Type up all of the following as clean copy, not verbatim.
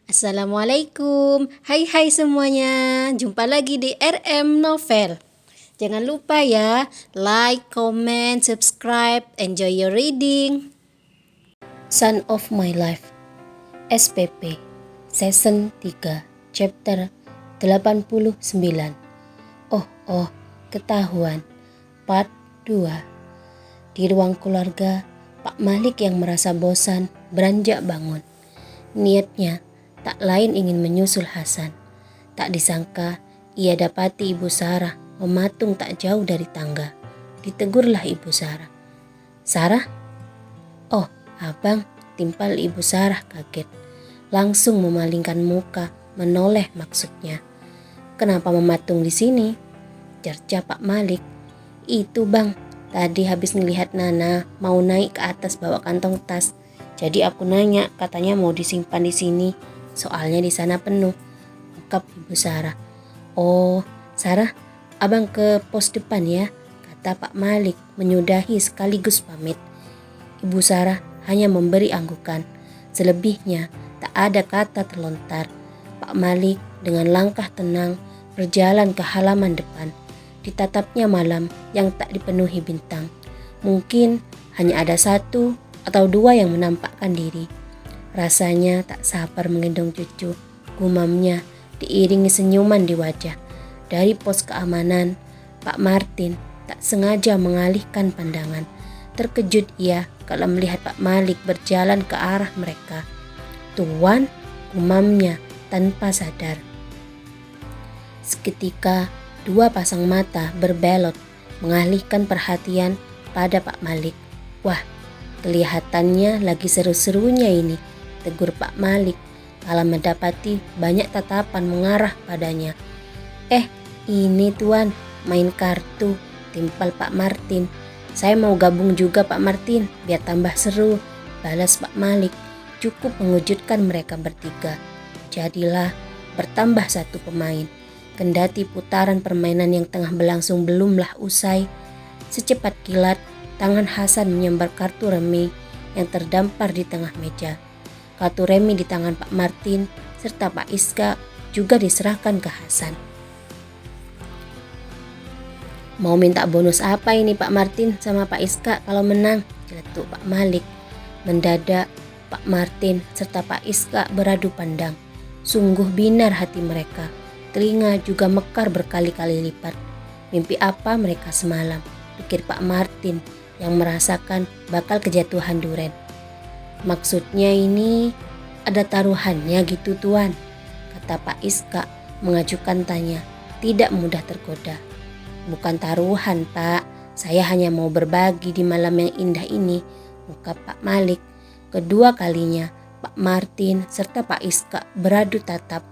Assalamualaikum, hai semuanya, jumpa lagi di RM Novel. Jangan lupa ya, like, comment, subscribe, enjoy your reading. Son of My Life, SPP, Season 3, Chapter 89. Ketahuan, Part 2. Di ruang keluarga, Pak Malik yang merasa bosan beranjak bangun. Niatnya tak lain ingin menyusul Hasan. Tak disangka ia dapati Ibu Sarah mematung tak jauh dari tangga. Ditegurlah Ibu Sarah. "Sarah?" "Oh, abang," timpal Ibu Sarah kaget. Langsung memalingkan muka, menoleh maksudnya. "Kenapa mematung di sini?" cerca Pak Malik. "Itu bang, tadi habis ngelihat Nana mau naik ke atas bawa kantong tas. Jadi aku nanya, katanya mau disimpan di sini. Soalnya di sana penuh," ungkap Ibu Sarah. "Oh, Sarah, abang ke pos depan ya," kata Pak Malik menyudahi sekaligus pamit. Ibu Sarah hanya memberi anggukan. Selebihnya tak ada kata terlontar. Pak Malik dengan langkah tenang berjalan ke halaman depan. Ditatapnya malam yang tak dipenuhi bintang. Mungkin hanya ada 1 atau 2 yang menampakkan diri. Rasanya tak sabar menggendong cucu, gumamnya diiringi senyuman di wajah. Dari pos keamanan, Pak Martin tak sengaja mengalihkan pandangan. Terkejut ia kalau melihat Pak Malik berjalan ke arah mereka. "Tuan," gumamnya tanpa sadar. Seketika 2 pasang mata berbelot mengalihkan perhatian pada Pak Malik. "Wah, kelihatannya lagi seru-serunya ini," tegur Pak Malik kala mendapati banyak tatapan mengarah padanya. Ini tuan, main kartu," timpal Pak Martin. "Saya mau gabung juga Pak Martin, biar tambah seru," balas Pak Malik. Cukup mengejutkan mereka bertiga. Jadilah bertambah 1 pemain. Kendati putaran permainan yang tengah berlangsung belumlah usai, secepat kilat tangan Hasan menyambar kartu remi yang terdampar di tengah meja. Kartu remi di tangan Pak Martin serta Pak Iska juga diserahkan ke Hasan. "Mau minta bonus apa ini Pak Martin sama Pak Iska kalau menang?" celetuk Pak Malik. Mendadak Pak Martin serta Pak Iska beradu pandang. Sungguh binar hati mereka. Telinga juga mekar berkali-kali lipat. Mimpi apa mereka semalam, pikir Pak Martin yang merasakan bakal kejatuhan duren. "Maksudnya ini ada taruhannya gitu tuan?" kata Pak Iska mengajukan tanya, tidak mudah tergoda. "Bukan taruhan Pak, saya hanya mau berbagi di malam yang indah ini," ungkap Pak Malik. Kedua kalinya Pak Martin serta Pak Iska beradu tatap.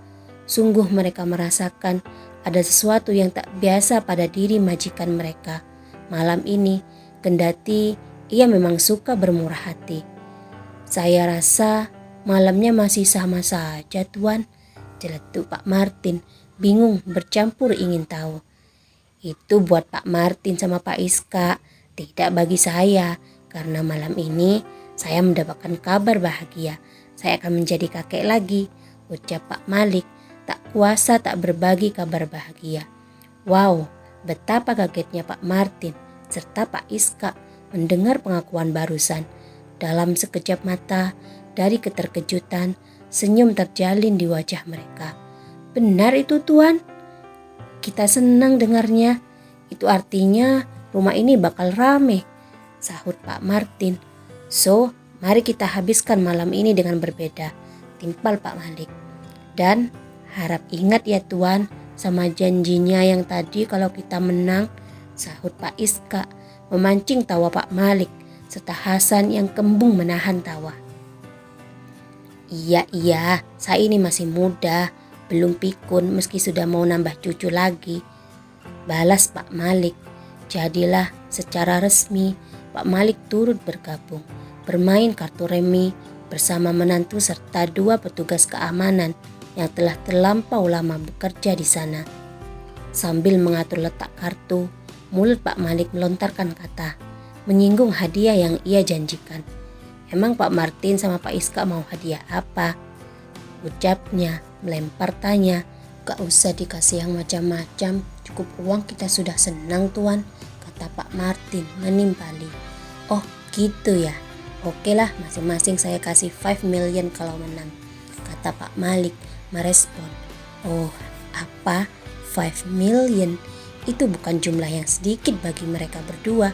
Sungguh mereka merasakan ada sesuatu yang tak biasa pada diri majikan mereka. Malam ini, kendati ia memang suka bermurah hati. "Saya rasa malamnya masih sama saja tuan," celetuk Pak Martin, bingung bercampur ingin tahu. "Itu buat Pak Martin sama Pak Iska, tidak bagi saya, karena malam ini saya mendapatkan kabar bahagia. Saya akan menjadi kakek lagi," ucap Pak Malik, tak kuasa tak berbagi kabar bahagia. Wow, betapa kagetnya Pak Martin serta Pak Iska mendengar pengakuan barusan. Dalam sekejap mata, dari keterkejutan, senyum terjalin di wajah mereka. "Benar itu tuan, kita senang dengarnya. Itu artinya rumah ini bakal rame," sahut Pak Martin. "So, mari kita habiskan malam ini dengan berbeda," timpal Pak Malik. "Dan harap ingat ya tuan sama janjinya yang tadi kalau kita menang," sahut Pak Iska memancing tawa Pak Malik serta Hasan yang kembung menahan tawa. Iya, saya ini masih muda, belum pikun meski sudah mau nambah cucu lagi," balas Pak Malik. Jadilah secara resmi Pak Malik turut bergabung, bermain kartu remi bersama menantu serta 2 petugas keamanan yang telah terlampau lama bekerja di sana. Sambil mengatur letak kartu, mulut Pak Malik melontarkan kata, menyinggung hadiah yang ia janjikan. Emang Pak Martin sama Pak Iska mau hadiah apa? ucapnya melempar tanya. "Gak usah dikasih yang macam-macam, cukup uang kita sudah senang tuan," kata Pak Martin menimpali. "Oh gitu ya, oke lah, masing-masing saya kasih 5 million kalau menang," kata Pak Malik merespon. Oh apa, 5 million? Itu bukan jumlah yang sedikit bagi mereka berdua.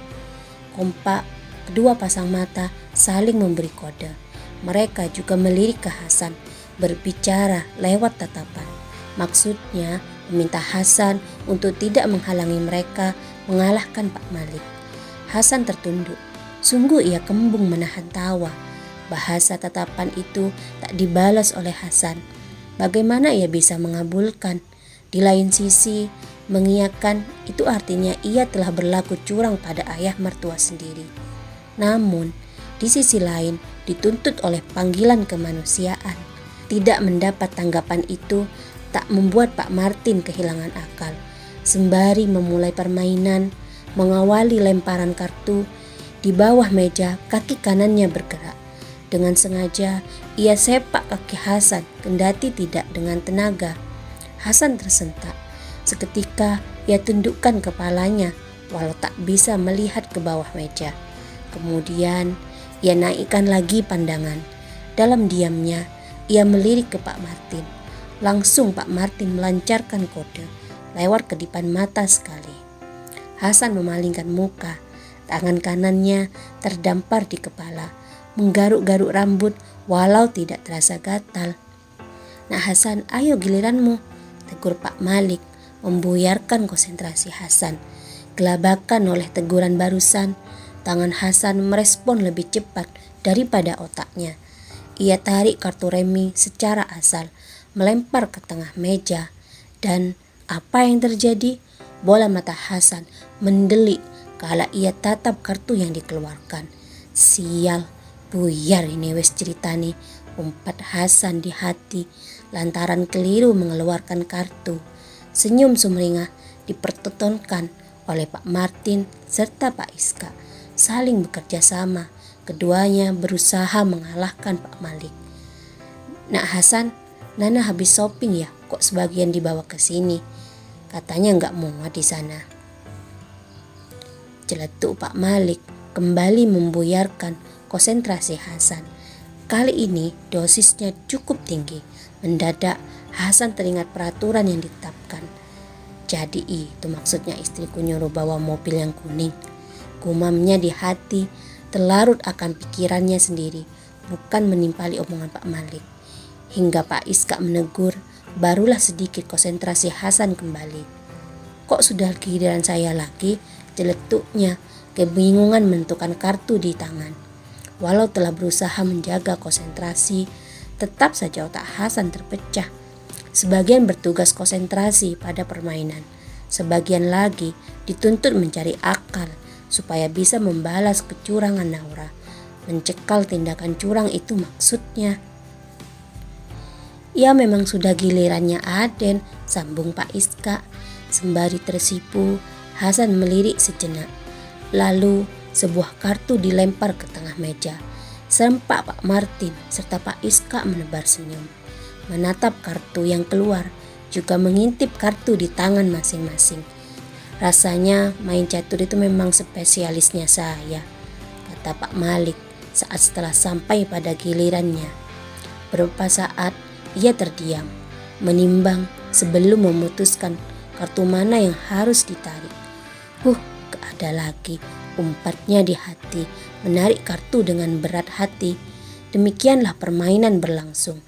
Kompak kedua pasang mata saling memberi kode. Mereka juga melirik ke Hasan, berbicara lewat tatapan. Maksudnya meminta Hasan untuk tidak menghalangi mereka mengalahkan Pak Malik. Hasan tertunduk. Sungguh ia kembung menahan tawa. Bahasa tatapan itu tak dibalas oleh Hasan. Bagaimana ia bisa mengabulkan? Di lain sisi, mengiyakan itu artinya ia telah berlaku curang pada ayah mertua sendiri. Namun, di sisi lain dituntut oleh panggilan kemanusiaan. Tidak mendapat tanggapan itu tak membuat Pak Martin kehilangan akal. Sembari memulai permainan, mengawali lemparan kartu, di bawah meja kaki kanannya bergerak. Dengan sengaja ia sepak kaki Hasan, kendati tidak dengan tenaga. Hasan tersentak. Seketika ia tundukkan kepalanya walau tak bisa melihat ke bawah meja. Kemudian ia naikkan lagi pandangan. Dalam diamnya ia melirik ke Pak Martin. Langsung Pak Martin melancarkan kode lewat kedipan mata sekali. Hasan memalingkan muka. Tangan kanannya terdampar di kepala, menggaruk-garuk rambut walau tidak terasa gatal. "Nah Hasan, ayo giliranmu," tegur Pak Malik, membuyarkan konsentrasi Hasan. Gelabakan oleh teguran barusan, tangan Hasan merespon lebih cepat daripada otaknya. Ia tarik kartu remi secara asal, melempar ke tengah meja. Dan apa yang terjadi? Bola mata Hasan mendelik kala ia tatap kartu yang dikeluarkan. "Sial, buyar ini wes ceritane," umpat Hasan di hati lantaran keliru mengeluarkan kartu. Senyum sumringah dipertontonkan oleh Pak Martin serta Pak Iska. Saling bekerja sama, keduanya berusaha mengalahkan Pak Malik. "Nak Hasan, Nana habis shopping ya, kok sebagian dibawa ke sini? Katanya nggak muat di sana," celetuk Pak Malik kembali membuyarkan konsentrasi Hasan. Kali ini dosisnya cukup tinggi. Mendadak Hasan teringat peraturan yang ditetapkan. "Jadi itu maksudnya istriku nyuruh bawa mobil yang kuning," gumamnya di hati, terlarut akan pikirannya sendiri, bukan menimpali omongan Pak Malik. Hingga Pak Iska menegur, barulah sedikit konsentrasi Hasan kembali. "Kok sudah giliran saya lagi?" celetuknya, kebingungan menentukan kartu di tangan. Walau telah berusaha menjaga konsentrasi, tetap saja otak Hasan terpecah. Sebagian bertugas konsentrasi pada permainan, sebagian lagi dituntut mencari akal supaya bisa membalas kecurangan Naura. Mencekal tindakan curang itu maksudnya. "Ya memang sudah gilirannya Aden," sambung Pak Iska. Sembari tersipu, Hasan melirik sejenak. Lalu sebuah kartu dilempar ke tengah meja. Serempak Pak Martin serta Pak Iska menebar senyum. Menatap kartu yang keluar, juga mengintip kartu di tangan masing-masing. "Rasanya main catur itu memang spesialisnya saya," kata Pak Malik saat setelah sampai pada gilirannya. Beberapa saat ia terdiam, menimbang sebelum memutuskan kartu mana yang harus ditarik. Gak ada lagi, umpatnya di hati, menarik kartu dengan berat hati. Demikianlah permainan berlangsung.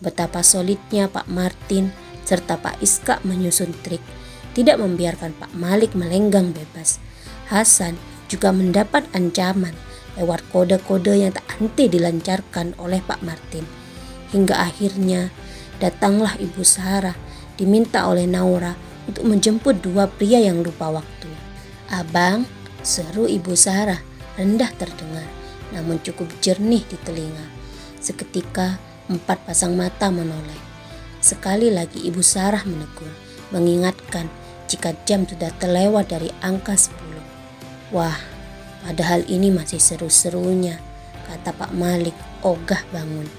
Betapa solidnya Pak Martin serta Pak Iska menyusun trik, tidak membiarkan Pak Malik melenggang bebas. Hasan juga mendapat ancaman lewat kode-kode yang tak henti dilancarkan oleh Pak Martin. Hingga akhirnya datanglah Ibu Sarah, diminta oleh Naura untuk menjemput dua pria yang lupa waktu. "Abang," seru Ibu Sarah, rendah terdengar, namun cukup jernih di telinga. Seketika 4 pasang mata menoleh. Sekali lagi Ibu Sarah menegur, mengingatkan jika jam sudah terlewat dari angka 10. "Wah, padahal ini masih seru-serunya," kata Pak Malik ogah bangun.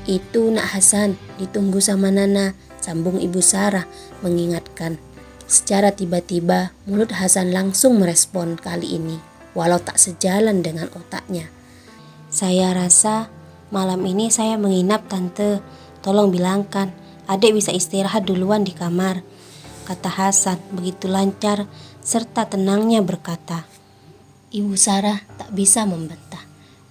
Itu Nak Hasan, ditunggu sama Nana, sambung Ibu Sarah mengingatkan. Secara tiba-tiba mulut Hasan langsung merespon kali ini, walau tak sejalan dengan otaknya. Saya rasa malam ini saya menginap Tante, tolong bilangkan adik bisa istirahat duluan di kamar, kata Hasan begitu lancar serta tenangnya berkata. Ibu Sarah tak bisa membantah.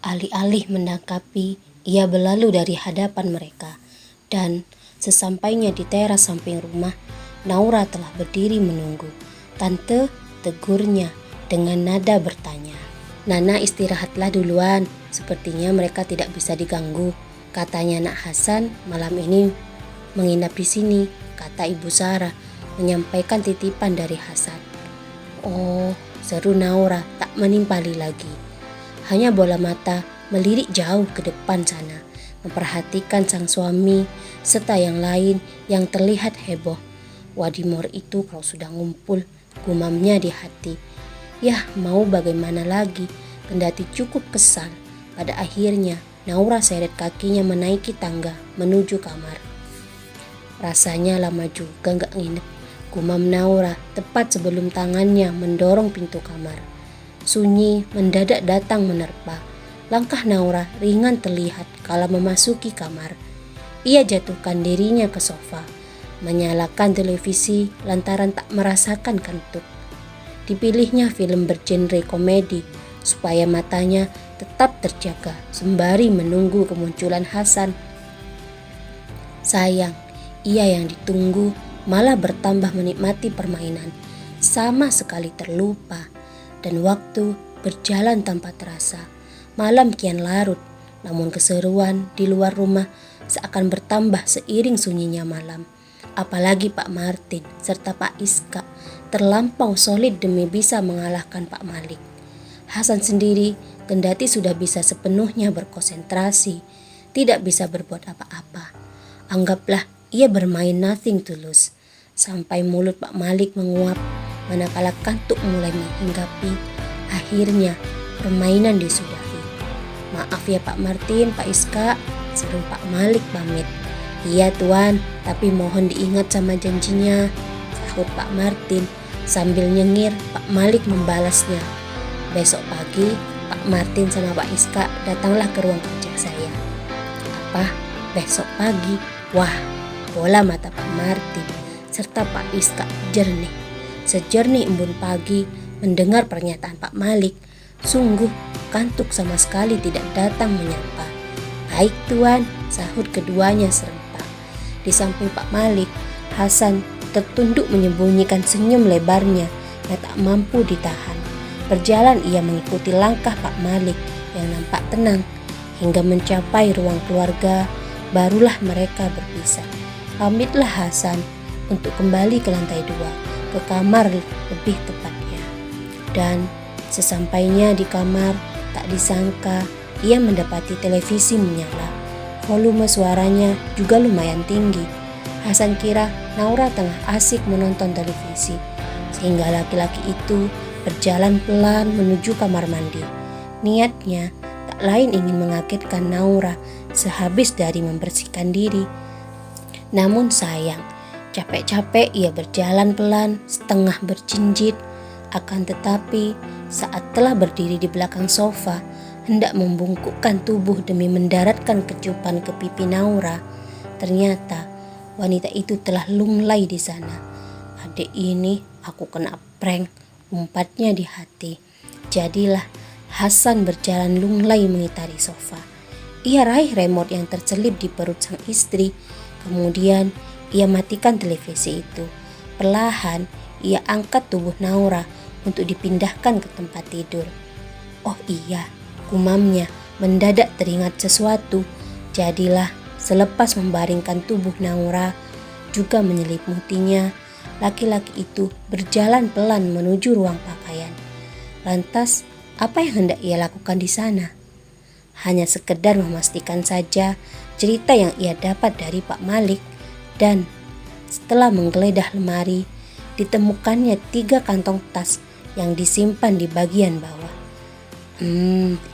Alih-alih mendangkapi, ia berlalu dari hadapan mereka. Dan sesampainya di teras samping rumah, Naura telah berdiri menunggu. Tante, tegurnya dengan nada bertanya. Nana istirahatlah duluan, sepertinya mereka tidak bisa diganggu, katanya Nak Hasan malam ini menginap di sini, kata Ibu Sarah menyampaikan titipan dari Hasan. Oh, seru Naura tak menimpali lagi. Hanya bola mata melirik jauh ke depan sana, memperhatikan sang suami serta yang lain yang terlihat heboh. Wadimor itu kalau sudah ngumpul, gumamnya di hati. Yah, mau bagaimana lagi, kendati cukup kesal. Pada akhirnya Naura seret kakinya menaiki tangga menuju kamar. Rasanya lama juga gak nginep, gumam Naura tepat sebelum tangannya mendorong pintu kamar. Sunyi mendadak datang menerpa. Langkah Naura ringan terlihat kala memasuki kamar. Ia jatuhkan dirinya ke sofa, menyalakan televisi lantaran tak merasakan kantuk. Dipilihnya film bergenre komedi supaya matanya tetap terjaga sembari menunggu kemunculan Hasan. Sayang, ia yang ditunggu malah bertambah menikmati permainan, sama sekali terlupa. Dan waktu berjalan tanpa terasa. Malam kian larut, namun keseruan di luar rumah seakan bertambah seiring sunyinya malam. Apalagi Pak Martin serta Pak Iska terlampau solid demi bisa mengalahkan Pak Malik. Hasan sendiri kendati sudah bisa sepenuhnya berkonsentrasi, tidak bisa berbuat apa-apa. Anggaplah ia bermain nothing tulus, sampai mulut Pak Malik menguap. Manakala kantuk mulai menghinggapi, akhirnya permainan disudahi. Maaf ya Pak Martin, Pak Iska, seru Pak Malik pamit. Iya Tuan, tapi mohon diingat sama janjinya, sahut Pak Martin sambil nyengir. Pak Malik membalasnya. Besok pagi Pak Martin sama Pak Iska datanglah ke ruang kerja saya. Apa? Besok pagi? Wah, bola mata Pak Martin serta Pak Iska jernih. Sejernih embun pagi mendengar pernyataan Pak Malik. Sungguh kantuk sama sekali tidak datang menyapa. Baik Tuan, sahut keduanya serempak. Di samping Pak Malik, Hasan tertunduk menyembunyikan senyum lebarnya yang tak mampu ditahan. Berjalan ia mengikuti langkah Pak Malik yang nampak tenang hingga mencapai ruang keluarga. Barulah mereka berpisah. Pamitlah Hasan untuk kembali ke lantai 2. Ke kamar lebih tepatnya. Dan sesampainya di kamar, tak disangka ia mendapati televisi menyala. Volume suaranya juga lumayan tinggi. Hasan kira Naura tengah asik menonton televisi, sehingga laki-laki itu berjalan pelan menuju kamar mandi. Niatnya tak lain ingin mengagetkan Naura sehabis dari membersihkan diri. Namun sayang, capek-capek ia berjalan pelan, setengah berjinjit. Akan tetapi saat telah berdiri di belakang sofa, hendak membungkukkan tubuh demi mendaratkan kecupan ke pipi Naura, ternyata wanita itu telah lunglai di sana. Adik ini aku kena prank, umpatnya di hati. Jadilah Hasan berjalan lunglai mengitari sofa. Ia raih remote yang terselip di perut sang istri, kemudian ia matikan televisi itu. Perlahan ia angkat tubuh Naura untuk dipindahkan ke tempat tidur. Oh iya, gumamnya mendadak teringat sesuatu. Jadilah selepas membaringkan tubuh Naura juga menyelimutinya, laki-laki itu berjalan pelan menuju ruang pakaian. Lantas apa yang hendak ia lakukan di sana? Hanya sekedar memastikan saja cerita yang ia dapat dari Pak Malik. Dan setelah menggeledah lemari, ditemukannya 3 kantong tas yang disimpan di bagian bawah.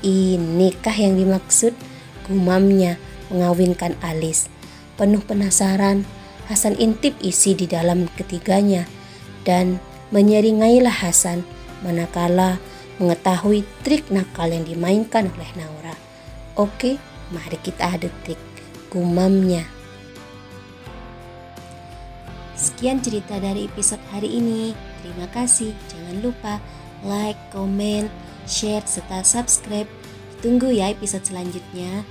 Inikah yang dimaksud? Gumamnya mengawinkan Alis. Penuh penasaran, Hasan intip isi di dalam ketiganya dan menyeringailah Hasan manakala mengetahui trik nakal yang dimainkan oleh Naura. Oke, mari kita adu trik, gumamnya. Sekian cerita dari episode hari ini. Terima kasih. Jangan lupa like, komen, share, serta subscribe. Tunggu ya episode selanjutnya.